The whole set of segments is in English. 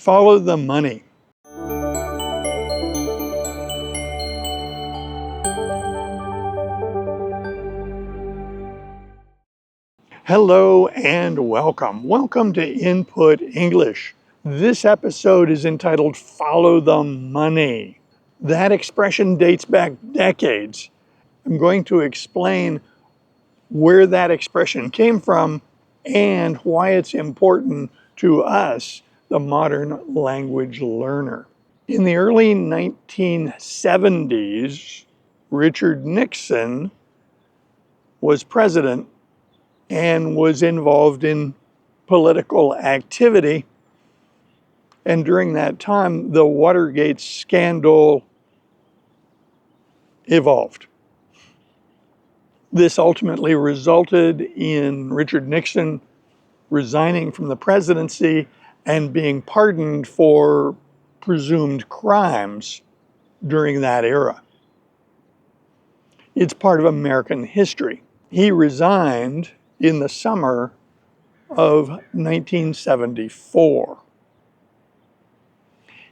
Follow the money. Hello and welcome. Welcome to Input English. This episode is entitled Follow the Money. That expression dates back decades. I'm going to explain where that expression came from and why it's important to us, the modern language learner. In the early 1970s, Richard Nixon was president and was involved in political activity. And during that time, the Watergate scandal evolved. This ultimately resulted in Richard Nixon resigning from the presidency and being pardoned for presumed crimes during that era. It's part of American history. He resigned in the summer of 1974.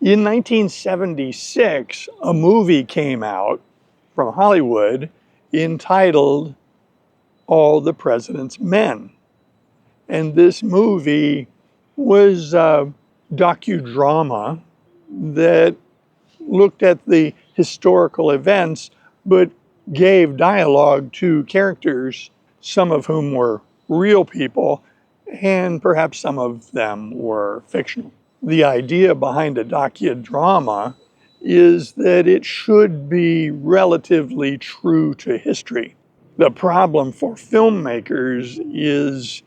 In 1976, a movie came out from Hollywood entitled All the President's Men. And this movie was a docudrama that looked at the historical events, but gave dialogue to characters, some of whom were real people, and perhaps some of them were fictional. The idea behind a docudrama is that it should be relatively true to history. The problem for filmmakers is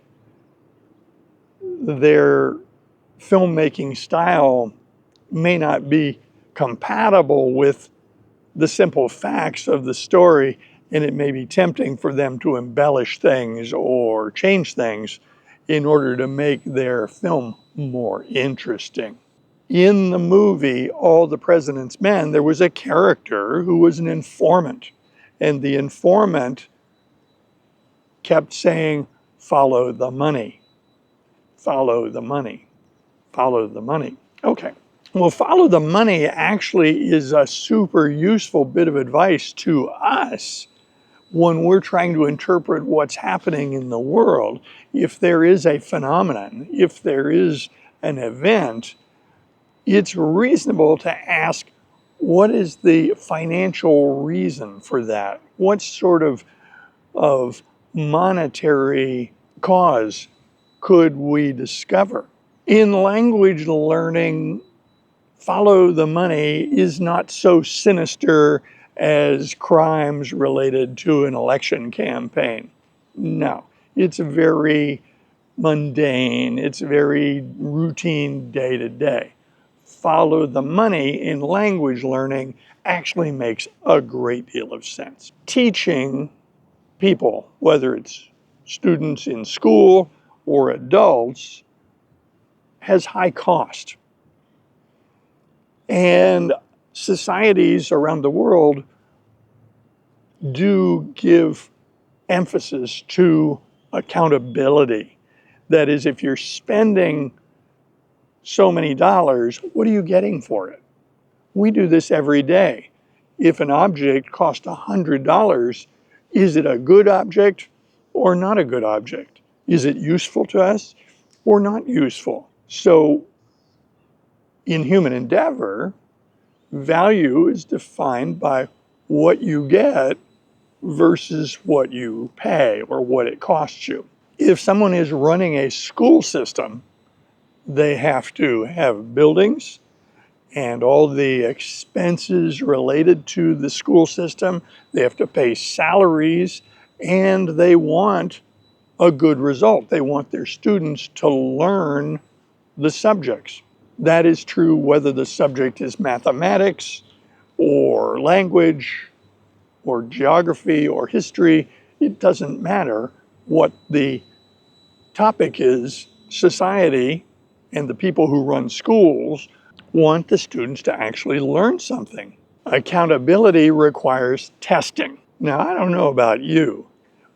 their filmmaking style may not be compatible with the simple facts of the story, and it may be tempting for them to embellish things or change things in order to make their film more interesting. In the movie, All the President's Men, there was a character who was an informant, and the informant kept saying, "Follow the money, follow the money, follow the money." Okay. Well, follow the money actually is a super useful bit of advice to us when we're trying to interpret what's happening in the world. If there is a phenomenon, if there is an event, it's reasonable to ask, what is the financial reason for that? What sort of monetary cause could we discover? In language learning, follow the money is not so sinister as crimes related to an election campaign. No, it's very mundane. It's very routine day to day. Follow the money in language learning actually makes a great deal of sense. Teaching people, whether it's students in school or adults, has high cost. And societies around the world do give emphasis to accountability. That is, if you're spending so many dollars, what are you getting for it? We do this every day. If an object costs $100, is it a good object or not a good object? Is it useful to us or not useful? So in human endeavor, value is defined by what you get versus what you pay or what it costs you. If someone is running a school system, they have to have buildings and all the expenses related to the school system. They have to pay salaries, and they want a good result. They want their students to learn the subjects. That is true whether the subject is mathematics or language or geography or history. It doesn't matter what the topic is. Society and the people who run schools want the students to actually learn something. Accountability requires testing. Now, I don't know about you.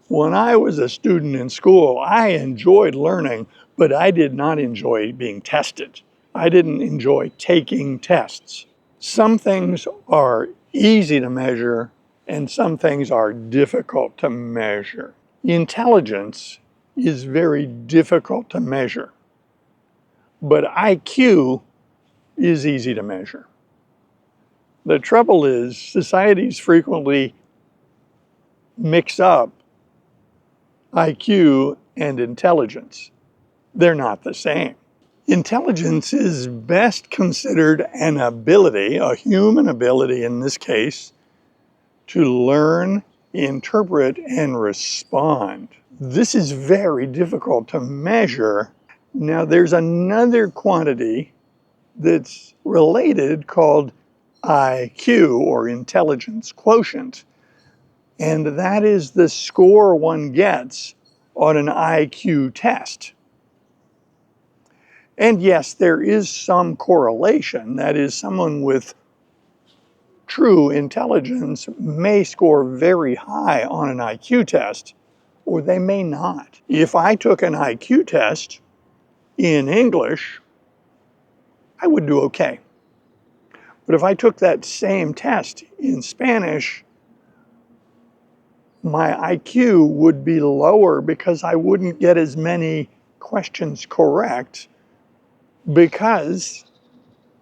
When I was a student in school, I enjoyed learning, but I did not enjoy being tested. I didn't enjoy taking tests. Some things are easy to measure and some things are difficult to measure. Intelligence is very difficult to measure, but IQ is easy to measure. The trouble is societies frequently mix up IQ and intelligence. They're not the same. Intelligence is best considered an ability, a human ability in this case, to learn, interpret, and respond. This is very difficult to measure. Now, there's another quantity that's related called IQ, or intelligence quotient, and that is the score one gets on an IQ test. And yes, there is some correlation. That is, someone with true intelligence may score very high on an IQ test, or they may not. If I took an IQ test in English, I would do okay. But if I took that same test in Spanish, my IQ would be lower because I wouldn't get as many questions correct because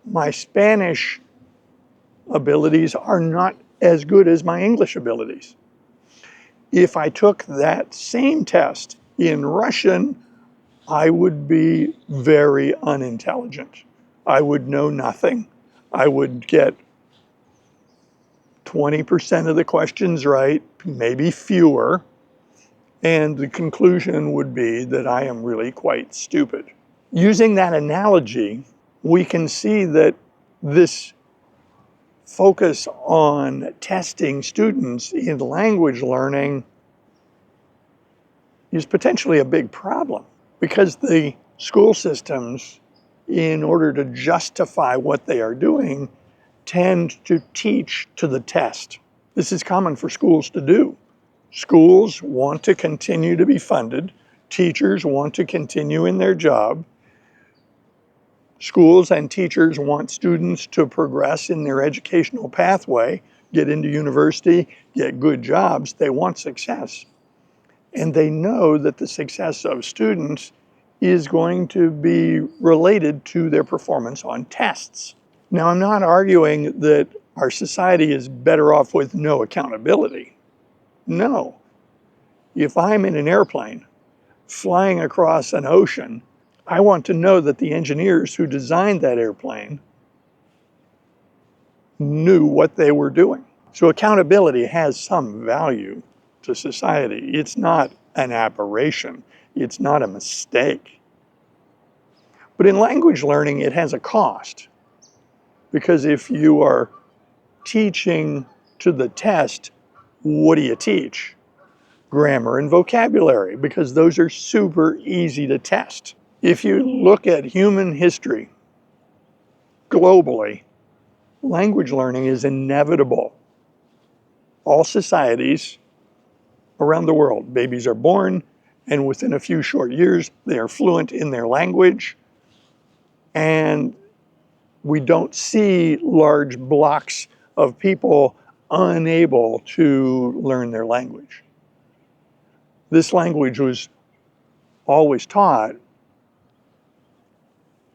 my Spanish abilities are not as good as my English abilities. If I took that same test in Russian, I would be very unintelligent. I would know nothing. I would get 20% of the questions right, maybe fewer, and the conclusion would be that I am really quite stupid. Using that analogy, we can see that this focus on testing students in language learning is potentially a big problem because the school systems, in order to justify what they are doing, tend to teach to the test. This is common for schools to do. Schools want to continue to be funded. Teachers want to continue in their job. Schools and teachers want students to progress in their educational pathway, get into university, get good jobs. They want success. And they know that the success of students is going to be related to their performance on tests. Now, I'm not arguing that our society is better off with no accountability. No. If I'm in an airplane flying across an ocean, I want to know that the engineers who designed that airplane knew what they were doing. So accountability has some value to society. It's not an aberration. It's not a mistake. But in language learning, it has a cost. Because if you are teaching to the test, what do you teach? Grammar and vocabulary, because those are super easy to test. If you look at human history globally, language learning is inevitable. All societies around the world, babies are born, and within a few short years, they are fluent in their language, and we don't see large blocks of people unable to learn their language. This language was always taught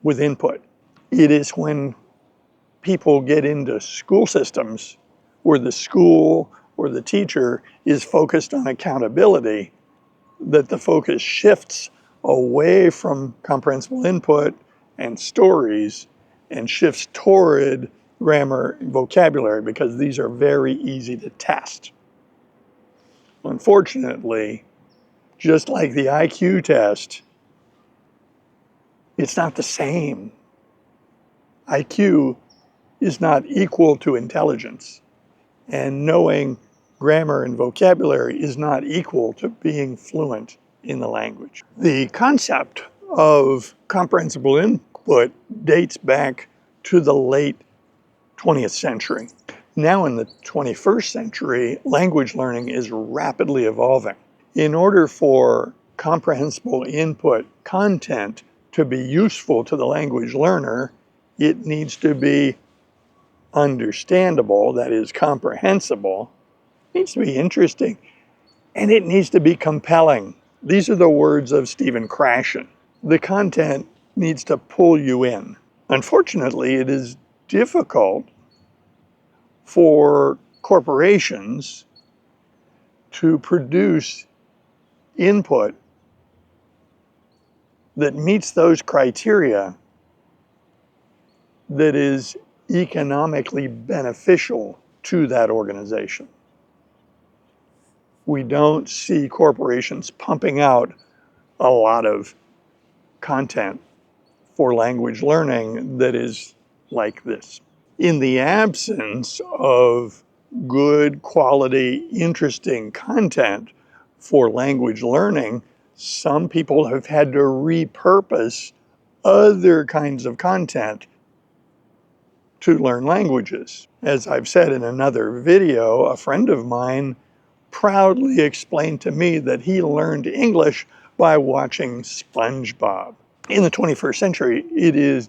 with input. It is when people get into school systems where the school or the teacher is focused on accountability that the focus shifts away from comprehensible input and stories and shifts toward grammar and vocabulary because these are very easy to test. Unfortunately, just like the IQ test, it's not the same. IQ is not equal to intelligence, and knowing grammar and vocabulary is not equal to being fluent in the language. The concept of comprehensible input dates back to the late 20th century. Now in the 21st century, language learning is rapidly evolving. In order for comprehensible input content to be useful to the language learner, it needs to be understandable, that is comprehensible, it needs to be interesting, and it needs to be compelling. These are the words of Stephen Krashen. The content needs to pull you in. Unfortunately, it is difficult for corporations to produce input that meets those criteria that is economically beneficial to that organization. We don't see corporations pumping out a lot of content for language learning that is like this. In the absence of good quality, interesting content for language learning, some people have had to repurpose other kinds of content to learn languages. As I've said in another video, a friend of mine proudly explained to me that he learned English by watching SpongeBob. In the 21st century, it is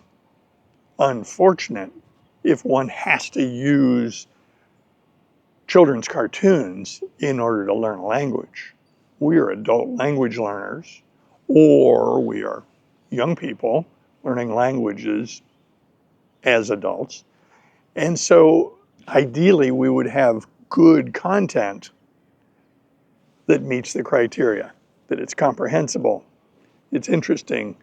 unfortunate if one has to use children's cartoons in order to learn a language. We are adult language learners, or we are young people learning languages as adults. And so ideally we would have good content that meets the criteria, that it's comprehensible, it's interesting,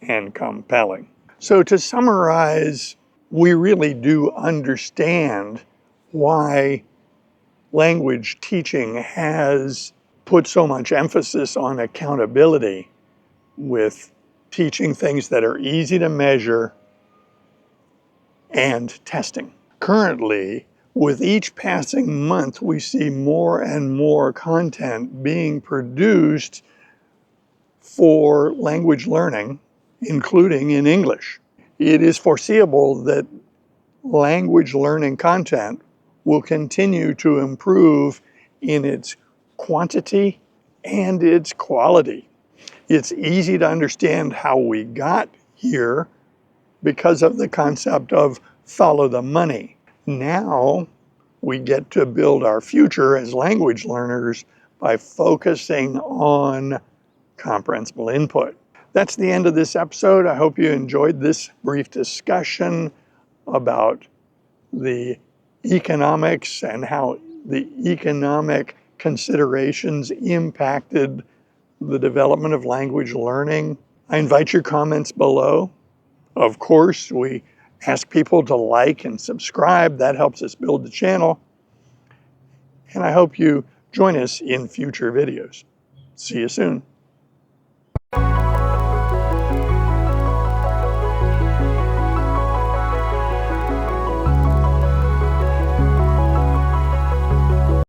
and compelling. So to summarize, we really do understand why language teaching has put so much emphasis on accountability with teaching things that are easy to measure and testing. Currently, with each passing month, we see more and more content being produced for language learning, including in English. It is foreseeable that language learning content will continue to improve in its quantity and its quality. It's easy to understand how we got here because of the concept of follow the money. Now we get to build our future as language learners by focusing on comprehensible input. That's the end of this episode. I hope you enjoyed this brief discussion about the economics and how the economic considerations impacted the development of language learning. I invite your comments below. Of course, we ask people to like and subscribe. That helps us build the channel. And I hope you join us in future videos. See you soon.